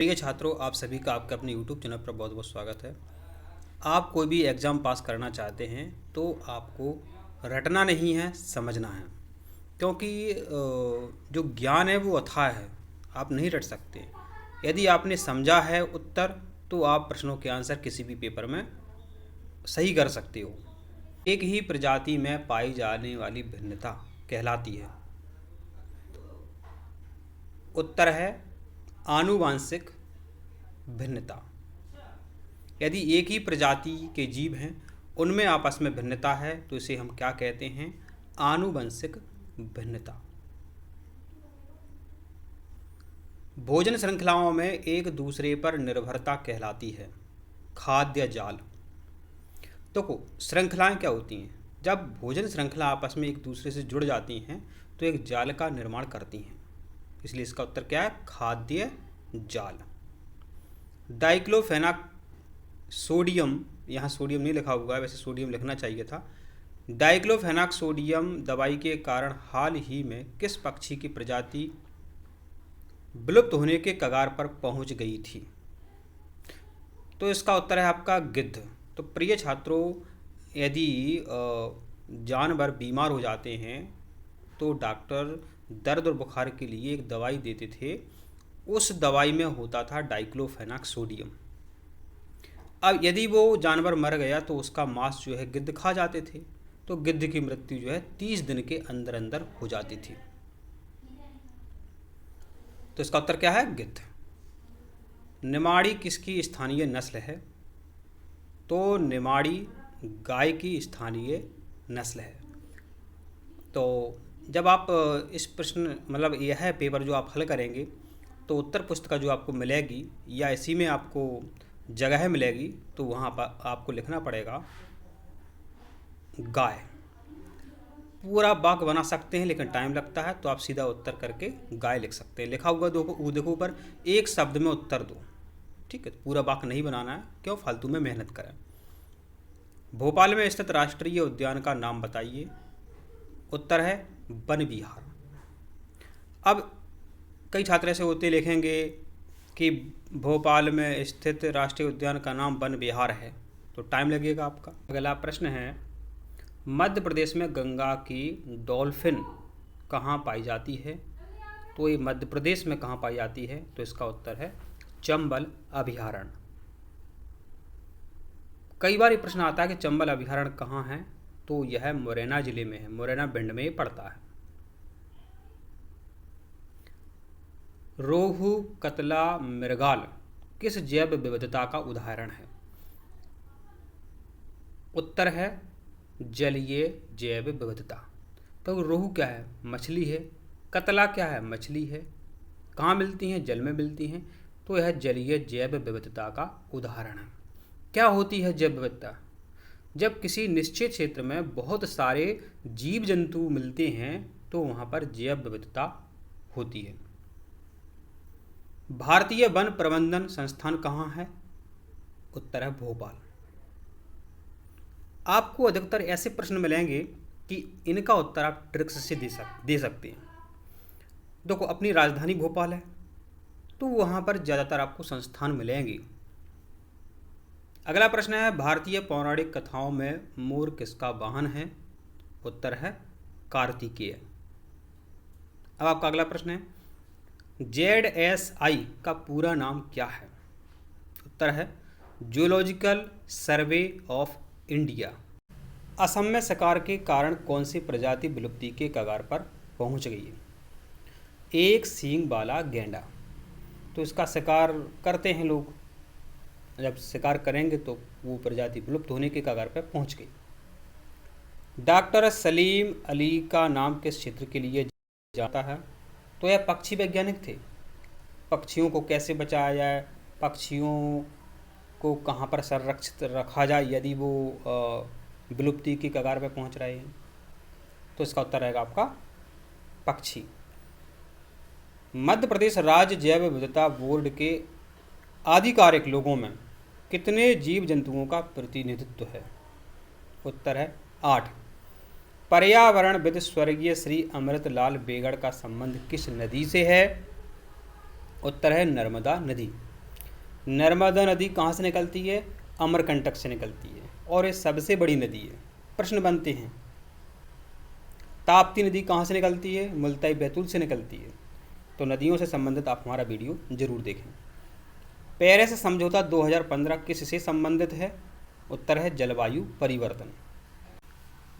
प्रिय छात्रों, आप सभी का आपके अपने YouTube चैनल पर बहुत बहुत स्वागत है। आप कोई भी एग्ज़ाम पास करना चाहते हैं तो आपको रटना नहीं है, समझना है। क्योंकि जो ज्ञान है वो अथाह है, आप नहीं रट सकते। यदि आपने समझा है उत्तर तो आप प्रश्नों के आंसर किसी भी पेपर में सही कर सकते हो। एक ही प्रजाति में पाई जाने वाली भिन्नता कहलाती है। उत्तर है आनुवांशिक भिन्नता। यदि एक ही प्रजाति के जीव हैं, उनमें आपस में भिन्नता है तो इसे हम क्या कहते हैं? आनुवंशिक भिन्नता। भोजन श्रृंखलाओं में एक दूसरे पर निर्भरता कहलाती है खाद्य जाल। तो श्रृंखलाएं क्या होती हैं? जब भोजन श्रृंखला आपस में एक दूसरे से जुड़ जाती हैं तो एक जाल का निर्माण करती हैं, इसलिए इसका उत्तर क्या है? खाद्य जाल। डाइक्लोफेनाक सोडियम, यहाँ सोडियम नहीं लिखा हुआ है, वैसे सोडियम लिखना चाहिए था। डाइक्लोफेनाक सोडियम दवाई के कारण हाल ही में किस पक्षी की प्रजाति विलुप्त होने के कगार पर पहुंच गई थी? तो इसका उत्तर है आपका गिद्ध। तो प्रिय छात्रों, यदि जानवर बीमार हो जाते हैं तो डॉक्टर दर्द और बुखार के लिए एक दवाई देते थे, उस दवाई में होता था डाइक्लोफेनाक सोडियम। अब यदि वो जानवर मर गया तो उसका मांस जो है गिद्ध खा जाते थे, तो गिद्ध की मृत्यु जो है 30 दिन के अंदर अंदर हो जाती थी। तो इसका उत्तर क्या है? गिद्ध। निमाड़ी किसकी स्थानीय नस्ल है? तो निमाड़ी गाय की स्थानीय नस्ल है। तो जब आप इस प्रश्न मतलब यह पेपर जो आप हल करेंगे तो उत्तर पुस्तिका जो आपको मिलेगी या इसी में आपको जगह मिलेगी तो वहाँ पर आपको लिखना पड़ेगा गाय। पूरा वाक्य बना सकते हैं लेकिन टाइम लगता है, तो आप सीधा उत्तर करके गाय लिख सकते हैं। लिखा हुआ देखो ऊपर, एक शब्द में उत्तर दो। ठीक है, पूरा वाक्य नहीं बनाना है, क्यों फालतू में मेहनत करें। भोपाल में स्थित राष्ट्रीय उद्यान का नाम बताइए। उत्तर है वन विहार। अब कई छात्र ऐसे होते लिखेंगे कि भोपाल में स्थित राष्ट्रीय उद्यान का नाम वन विहार है, तो टाइम लगेगा आपका। अगला प्रश्न है, मध्य प्रदेश में गंगा की डॉल्फिन कहाँ पाई जाती है? तो ये मध्य प्रदेश में कहाँ पाई जाती है? तो इसका उत्तर है चंबल अभयारण्य। कई बार ये प्रश्न आता है कि चंबल अभयारण्य कहाँ है? तो यह मुरैना जिले में है, मुरैना भिंड में पड़ता है। रोहू, कतला, मृगाल किस जैव विविधता का उदाहरण है? उत्तर है जलीय जैव विविधता। तो रोहू क्या है? मछली है। कतला क्या है? मछली है। कहाँ मिलती हैं? जल में मिलती हैं। तो यह जलीय जैव विविधता का उदाहरण है। क्या होती है जैव विविधता? जब किसी निश्चित क्षेत्र में बहुत सारे जीव जंतु मिलते हैं तो वहाँ पर जैव विविधता होती है। भारतीय वन प्रबंधन संस्थान कहाँ है? उत्तर है भोपाल। आपको अधिकतर ऐसे प्रश्न मिलेंगे कि इनका उत्तर आप ट्रिक्स से दे सकते हैं। देखो, अपनी राजधानी भोपाल है तो वहाँ पर ज़्यादातर आपको संस्थान मिलेंगे। अगला प्रश्न है, भारतीय पौराणिक कथाओं में मोर किसका वाहन है? उत्तर है कार्तिकेय। अब आपका अगला प्रश्न है, ZSI का पूरा नाम क्या है? उत्तर है zoological survey of India. Assam में शिकार के कारण कौन सी प्रजाति विलुप्ति के कगार पर पहुंच गई है? एक सींग वाला गेंडा। तो इसका शिकार करते हैं लोग, जब शिकार करेंगे तो वो प्रजाति विलुप्त होने के कगार पर पहुंच गई। डॉक्टर सलीम अली का नाम किस क्षेत्र के लिए जाता है? तो यह पक्षी वैज्ञानिक थे। पक्षियों को कैसे बचाया जाए, पक्षियों को कहाँ पर संरक्षित रखा जाए यदि वो विलुप्ति की कगार पर पहुँच रहे हैं, तो इसका उत्तर रहेगा आपका पक्षी। मध्य प्रदेश राज्य जैव विविधता बोर्ड के आधिकारिक लोगों में कितने जीव जंतुओं का प्रतिनिधित्व है? उत्तर है 8। पर्यावरणविद स्वर्गीय श्री अमृतलाल बेगड़ का संबंध किस नदी से है? उत्तर है नर्मदा नदी। नर्मदा नदी कहाँ से निकलती है? अमरकंटक से निकलती है और ये सबसे बड़ी नदी है। प्रश्न बनते हैं, ताप्ती नदी कहाँ से निकलती है? मुल्ताई बैतूल से निकलती है। तो नदियों से संबंधित आप हमारा वीडियो जरूर देखें। पेरिस समझौता 2015 किससे संबंधित है? उत्तर है जलवायु परिवर्तन।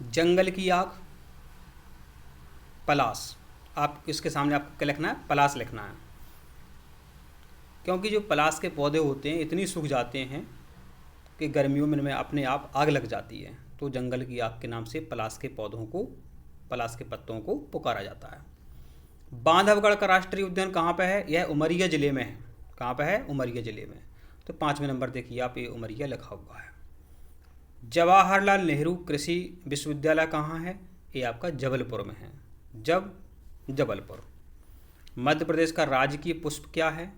जंगल की आग, पलाश। आप इसके सामने आपको क्या लिखना है? पलाश लिखना है, क्योंकि जो पलाश के पौधे होते हैं इतनी सूख जाते हैं कि गर्मियों में इनमें अपने आप आग लग जाती है। तो जंगल की आग के नाम से पलाश के पौधों को, पलाश के पत्तों को पुकारा जाता है। बांधवगढ़ का राष्ट्रीय उद्यान कहाँ पर है? यह उमरिया ज़िले में है। कहाँ पर है? उमरिया ज़िले में। तो 5वें नंबर देखिए आप, ये उमरिया लिखा हुआ है। जवाहरलाल नेहरू कृषि विश्वविद्यालय कहाँ है? ये आपका जबलपुर में है। जबलपुर। मध्य प्रदेश का राजकीय पुष्प क्या है?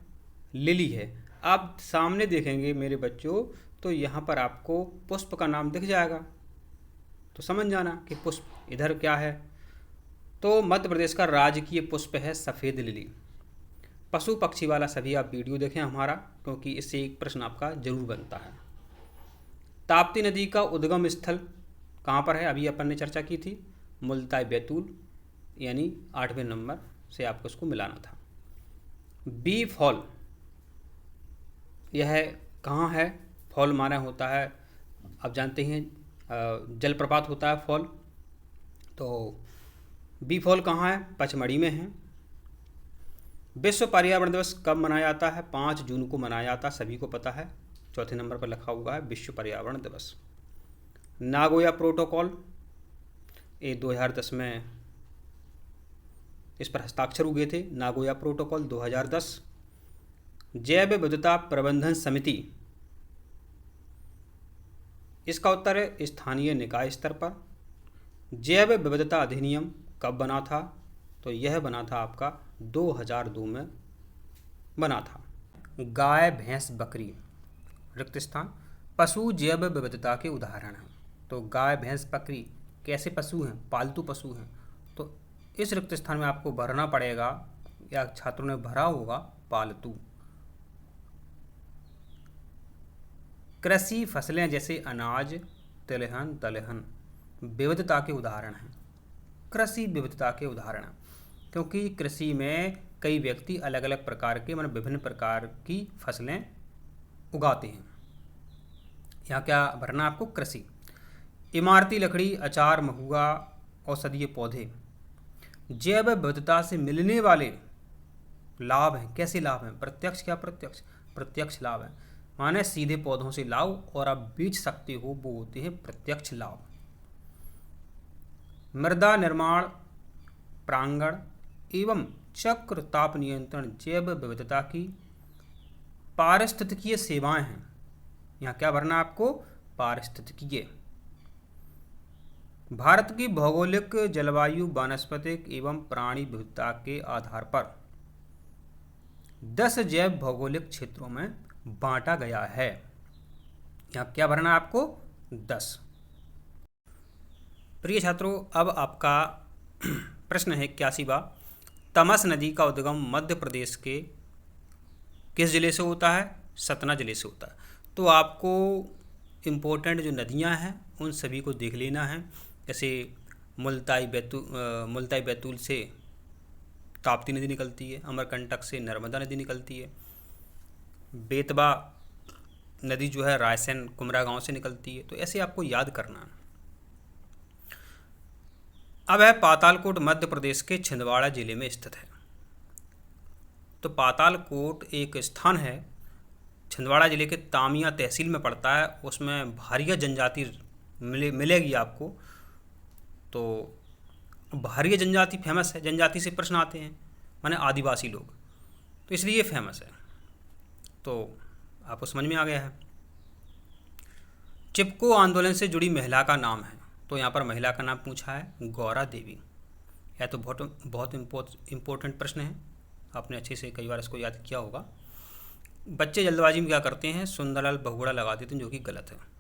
लिली है। आप सामने देखेंगे मेरे बच्चों तो यहाँ पर आपको पुष्प का नाम दिख जाएगा, तो समझ जाना कि पुष्प इधर क्या है। तो मध्य प्रदेश का राजकीय पुष्प है सफ़ेद लिली। पशु पक्षी वाला सभी आप वीडियो देखें हमारा, क्योंकि इससे एक प्रश्न आपका जरूर बनता है। ताप्ती नदी का उद्गम स्थल कहाँ पर है? अभी अपन ने चर्चा की थी, मुल्ताई बैतूल, यानी 8वें नंबर से आपको इसको मिलाना था। बी फॉल, यह कहाँ है? फॉल माना होता है, आप जानते हैं जलप्रपात होता है फॉल। तो बी फॉल कहाँ है? पचमढ़ी में है। विश्व पर्यावरण दिवस कब मनाया जाता है? 5 जून को मनाया जाता है, सभी को पता है। 4थे नंबर पर लिखा हुआ है विश्व पर्यावरण दिवस। नागोया प्रोटोकॉल, ये 2010 में इस पर हस्ताक्षर हुए थे। Nagoya protocol 2010। जैव विविधता प्रबंधन समिति, इसका उत्तर है स्थानीय निकाय स्तर पर। जैव विविधता अधिनियम कब बना था? तो यह बना था आपका 2002 में बना था। गाय भैंस बकरी रिक्त स्थान, पशु जैव विविधता के उदाहरण हैं। तो गाय भैंस बकरी कैसे पशु हैं? पालतू पशु हैं। तो इस रिक्त स्थान में आपको भरना पड़ेगा, या छात्रों ने भरा होगा, पालतू। कृषि फसलें जैसे अनाज, तिलहन, दलहन विविधता के उदाहरण हैं। कृषि विविधता के उदाहरण हैं, क्योंकि कृषि में कई व्यक्ति अलग अलग प्रकार के, मतलब विभिन्न प्रकार की फसलें उगाते हैं। यहाँ क्या भरना आपको? कृषि। इमारती लकड़ी, अचार, महुआ, औषधीय पौधे। जैव विविधता से मिलने वाले लाभ हैं। कैसे लाभ हैं? प्रत्यक्ष क्या प्रत्यक्ष? प्रत्यक्ष लाभ हैं, माने सीधे पौधों से लाओ और आप बेच सकते हो, वो होते हैं प्रत्यक्ष लाभ। मृदा निर्माण, प्रांगण एवं चक्र ताप नियंत्रण जैव विविधता की पारिस्थितिकीय सेवाएं हैं। यहाँ क्या भरना आपको? पारिस्थितिकीय। भारत की भौगोलिक जलवायु वानस्पतिक एवं प्राणी विविधता के आधार पर 10 जैव भौगोलिक क्षेत्रों में बांटा गया है। यहाँ क्या भरना है आपको? 10। प्रिय छात्रों, अब आपका प्रश्न है 81वां। तमस नदी का उद्गम मध्य प्रदेश के किस जिले से होता है? सतना जिले से होता है। तो आपको इम्पोर्टेंट जो नदियां हैं उन सभी को देख लेना है। जैसे मुल्ताई बैतूल से ताप्ती नदी निकलती है, अमरकंटक से नर्मदा नदी निकलती है, बेतवा नदी जो है रायसेन कुमरा गांव से निकलती है। तो ऐसे आपको याद करना है। अब है पातालकोट मध्य प्रदेश के छिंदवाड़ा जिले में स्थित है। तो पातालकोट एक स्थान है, छिंदवाड़ा जिले के तामिया तहसील में पड़ता है। उसमें भारिया जनजाति मिलेगी आपको। तो भारिया जनजाति फेमस है, जनजाति से प्रश्न आते हैं, माने आदिवासी लोग, तो इसलिए फेमस है। तो आपको समझ में आ गया है। चिपको आंदोलन से जुड़ी महिला का नाम है। तो यहाँ पर महिला का नाम पूछा है गौरा देवी। यह तो बहुत इम्पोर्टेंट प्रश्न है, आपने अच्छे से कई बार इसको याद किया होगा। बच्चे जल्दबाजी में क्या करते हैं? सुंदरलाल बहुगुणा लगा देते हैं, जो कि गलत है।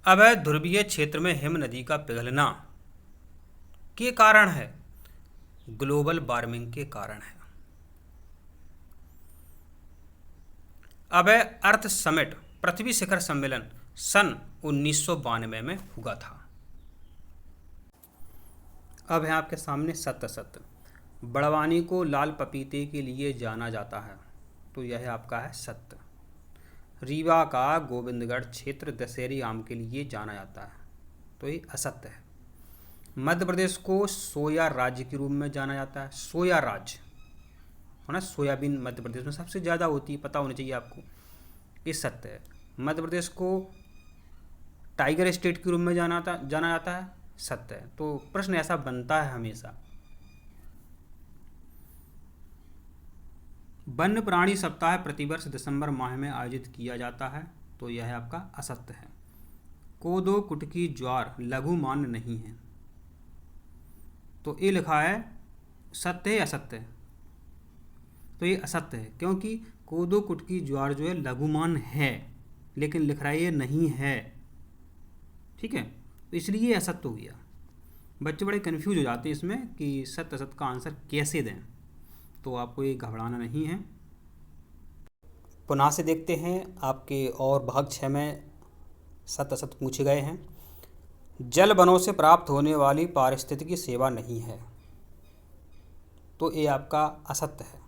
अब है ध्रुवीय क्षेत्र में हिम नदी का पिघलना के कारण है? ग्लोबल वार्मिंग के कारण है। अब है अर्थ समिट, पृथ्वी शिखर सम्मेलन सन 1992 में हुआ था। अब है आपके सामने सत्य असत्य। बड़वानी को लाल पपीते के लिए जाना जाता है, तो यह आपका है सत्य। रीवा का गोविंदगढ़ क्षेत्र दशहरी आम के लिए जाना जाता है, तो ये असत्य है। मध्य प्रदेश को सोया राज्य के रूप में जाना जाता है, सोया राज्य है ना, सोयाबीन मध्य प्रदेश में सबसे ज़्यादा होती है, पता होना चाहिए आपको, ये सत्य है। मध्य प्रदेश को टाइगर स्टेट के रूप में जाना जाता है, सत्य है। तो प्रश्न ऐसा बनता है हमेशा। वन्य प्राणी सप्ताह प्रतिवर्ष दिसंबर माह में आयोजित किया जाता है, तो यह आपका असत्य है। कोदो कुटकी ज्वार लघु मान्य नहीं है, तो ये लिखा है सत्य है असत्य है, तो ये असत्य है, क्योंकि कोदो कुटकी ज्वार जो है लघुमान है, लेकिन लिख रहा है ये नहीं है, ठीक है, तो इसलिए ये असत्य हो गया। बच्चे बड़े कंफ्यूज हो जाते हैं इसमें कि सत्य असत्य का आंसर कैसे दें, तो आपको ये घबराना नहीं है। पुनः से देखते हैं आपके और भाग 6 में सत्य असत्य पूछे गए हैं। जल वनों से प्राप्त होने वाली पारिस्थितिकी सेवा नहीं है, तो ये आपका असत्य है,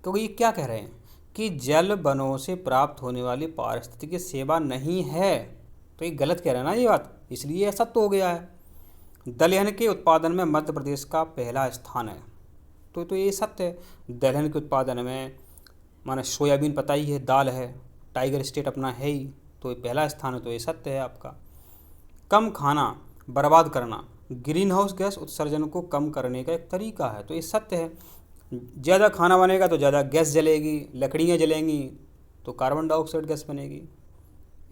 क्योंकि ये क्या कह रहे हैं कि जल वनों से प्राप्त होने वाली पारिस्थितिकी सेवा नहीं है, तो ये गलत कह रहे हैं ना ये बात, इसलिए असत्य हो गया है। दलहन के उत्पादन में मध्य प्रदेश का पहला स्थान है, तो ये सत्य है। दलहन के उत्पादन में माने सोयाबीन पता ही है, दाल है, टाइगर स्टेट अपना है ही, तो ये पहला स्थान है, तो ये सत्य है आपका। कम खाना बर्बाद करना ग्रीन हाउस गैस उत्सर्जन को कम करने का एक तरीका है, तो ये सत्य है। ज़्यादा खाना बनेगा तो ज़्यादा गैस जलेगी, लकड़ियाँ जलेंगी तो कार्बन डाइऑक्साइड गैस बनेगी।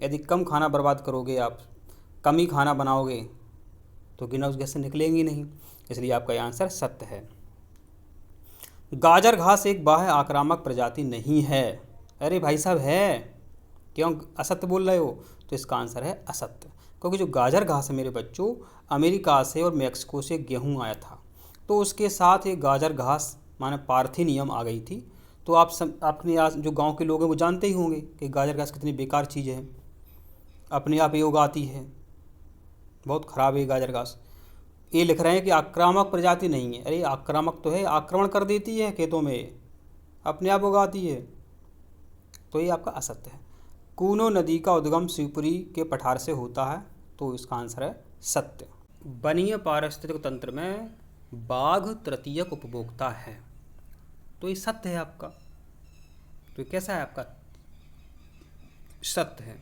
यदि कम खाना बर्बाद करोगे आप, कम ही खाना बनाओगे, तो ग्रीन हाउस गैस से निकलेंगी नहीं, इसलिए आपका ये आंसर सत्य है। गाजर घास एक बाह्य आक्रामक प्रजाति नहीं है, अरे भाई साहब है, क्यों असत्य बोल रहे हो, तो इसका आंसर है असत्य, क्योंकि जो गाजर घास है मेरे बच्चों, अमेरिका से और मैक्सिको से गेहूं आया था, तो उसके साथ ये गाजर घास माने पार्थेनियम आ गई थी। तो आप अपने जो गांव के लोग हैं वो जानते ही होंगे कि गाजर घास कितनी बेकार चीज़ है, अपने आप ये उगाती है, बहुत ख़राब है गाजर घास। ये लिख रहे हैं कि आक्रामक प्रजाति नहीं है, अरे आक्रामक तो है, आक्रमण कर देती है खेतों में, अपने आप उगाती है, तो ये आपका असत्य है। कूनो नदी का उद्गम शिवपुरी के पठार से होता है, तो इसका आंसर है सत्य। वनीय पारिस्थितिक तंत्र में बाघ तृतीयक उपभोक्ता है, तो ये सत्य है आपका, तो कैसा है आपका, सत्य है।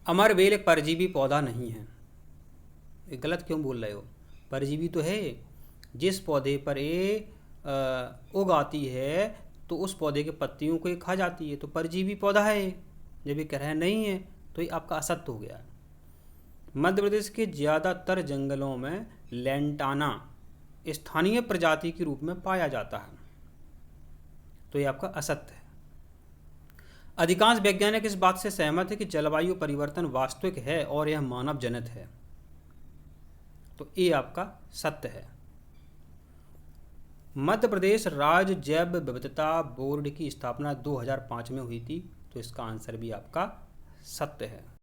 अमरबेल एक परजीवी पौधा नहीं है, ये गलत क्यों बोल रहे हो, परजीवी तो है, जिस पौधे पर ये उग आती है तो उस पौधे के पत्तियों को ये खा जाती है, तो परजीवी पौधा है ये। जब ये कह रहे हैं नहीं है, तो ये आपका असत्य हो गया है। मध्य प्रदेश के ज़्यादातर जंगलों में लेंटाना स्थानीय प्रजाति के रूप में पाया जाता है, तो ये आपका असत्य है। अधिकांश वैज्ञानिक इस बात से सहमत है कि जलवायु परिवर्तन वास्तविक है और यह मानव जनित है, तो ये आपका सत्य है। मध्य प्रदेश राज्य जैव विविधता बोर्ड की स्थापना 2005 में हुई थी, तो इसका आंसर भी आपका सत्य है।